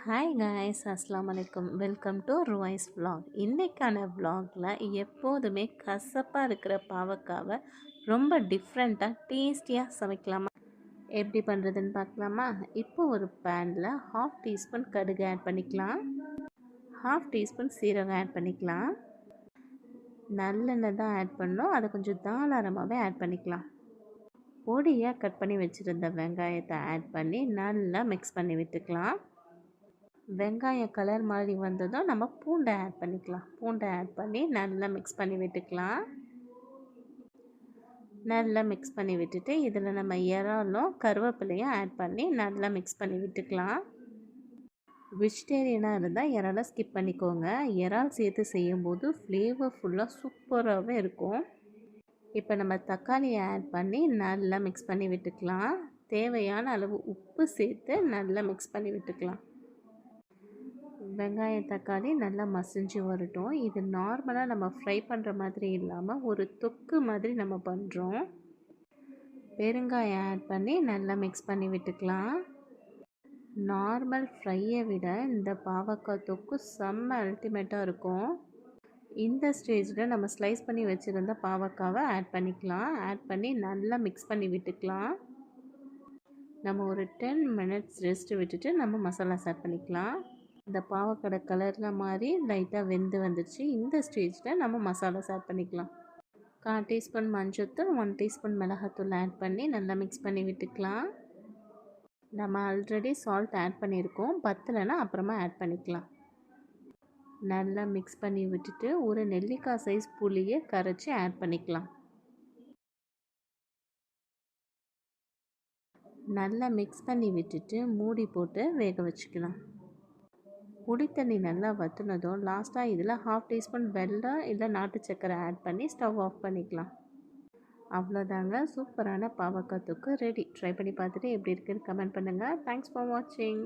Hi guys, அஸ்லாம் வலைக்கம். Welcome to Ruwais vlog. இன்றைக்கான vlogல எப்போதுமே கசப்பாக இருக்கிற பாவக்காவை ரொம்ப டிஃப்ரெண்ட்டாக டேஸ்டியாக சமைக்கலாமா? எப்படி பண்ணுறதுன்னு பார்க்கலாமா? இப்போ ஒரு பேனில் 1/2 டீஸ்பூன் கடுகு ஆட் பண்ணிக்கலாம். 1/2 டீஸ்பூன் சீரகம் ஆட் பண்ணிக்கலாம். நல்லெண்ணெய் தான் ஆட் பண்ணோம், அதை கொஞ்சம் தாராளமாகவே ஆட் பண்ணிக்கலாம். பொடியாக கட் பண்ணி வச்சுருந்த வெங்காயத்தை ஆட் பண்ணி நல்லா மிக்ஸ் பண்ணி விட்டுக்கலாம். வெங்காயம் கலர் மாதிரி வந்ததும் நம்ம பூண்டை ஆட் பண்ணிக்கலாம். பூண்டை ஆட் பண்ணி நல்லா மிக்ஸ் பண்ணி விட்டுக்கலாம். நல்லா மிக்ஸ் பண்ணி விட்டுட்டு இதில் நம்ம இறாலும் கருவேப்பிலையும் ஆட் பண்ணி நல்லா மிக்ஸ் பண்ணி விட்டுக்கலாம். வெஜிடேரியனாக இருந்தால் இறாலை ஸ்கிப் பண்ணிக்கோங்க. இறால் சேர்த்து செய்யும்போது ஃப்ளேவர்ஃபுல்லாக சூப்பராகவே இருக்கும். இப்போ நம்ம தக்காளியை ஆட் பண்ணி நல்லா மிக்ஸ் பண்ணி விட்டுக்கலாம். தேவையான அளவு உப்பு சேர்த்து நல்லா மிக்ஸ் பண்ணி விட்டுக்கலாம். வெங்காயம் தக்காளி நல்லா மசிஞ்சு வரட்டும். இது நார்மலாக நம்ம ஃப்ரை பண்ணுற மாதிரி இல்லாமல் ஒரு தொக்கு மாதிரி நம்ம பண்ணுறோம். பெருங்காயம் ஆட் பண்ணி நல்லா மிக்ஸ் பண்ணி விட்டுக்கலாம். நார்மல் ஃப்ரையை விட இந்த பாவக்காய் தொக்கு செம்ம அல்டிமேட்டாக இருக்கும். இந்த ஸ்டேஜில் நம்ம ஸ்லைஸ் பண்ணி வச்சுருந்த பாவக்காவை ஆட் பண்ணிக்கலாம். ஆட் பண்ணி நல்லா மிக்ஸ் பண்ணி விட்டுக்கலாம். நம்ம ஒரு 10 மினிட்ஸ் ரெஸ்ட் விட்டுட்டு நம்ம மசாலாஸ் ஆட் பண்ணிக்கலாம். இந்த பாவக்கடை கலரில் மாதிரி லைட்டாக வெந்து வந்துடுச்சு. இந்த ஸ்டேஜில் நம்ம மசாலாஸ் ஆட் பண்ணிக்கலாம். 1/4 டீஸ்பூன் மஞ்சள்தூள், 1 டீஸ்பூன் மிளகாத்தூள் ஆட் பண்ணி நல்லா மிக்ஸ் பண்ணி விட்டுக்கலாம். நம்ம ஆல்ரெடி சால்ட் ஆட் பண்ணியிருக்கோம், பத்தலைன்னா அப்புறமா ஆட் பண்ணிக்கலாம். நல்லா மிக்ஸ் பண்ணி விட்டுட்டு ஒரு நெல்லிக்காய் சைஸ் புளியை கரைச்சி ஆட் பண்ணிக்கலாம். நல்லா மிக்ஸ் பண்ணி விட்டுட்டு மூடி போட்டு வேக வச்சுக்கலாம். புளி தண்ணி நல்லா வற்றினதும் லாஸ்ட்டாக இதில் 1/2 டீஸ்பூன் வெல்லம் இல்லை நாட்டு சர்க்கரை ஆட் பண்ணி ஸ்டவ் ஆஃப் பண்ணிக்கலாம். அவ்வளோதாங்க, சூப்பரான பாவக்காய் தொக்கு ரெடி. ட்ரை பண்ணி பார்த்துட்டு எப்படி இருக்குன்னு கமெண்ட் பண்ணுங்கள். தேங்க்ஸ் ஃபார் வாட்சிங்.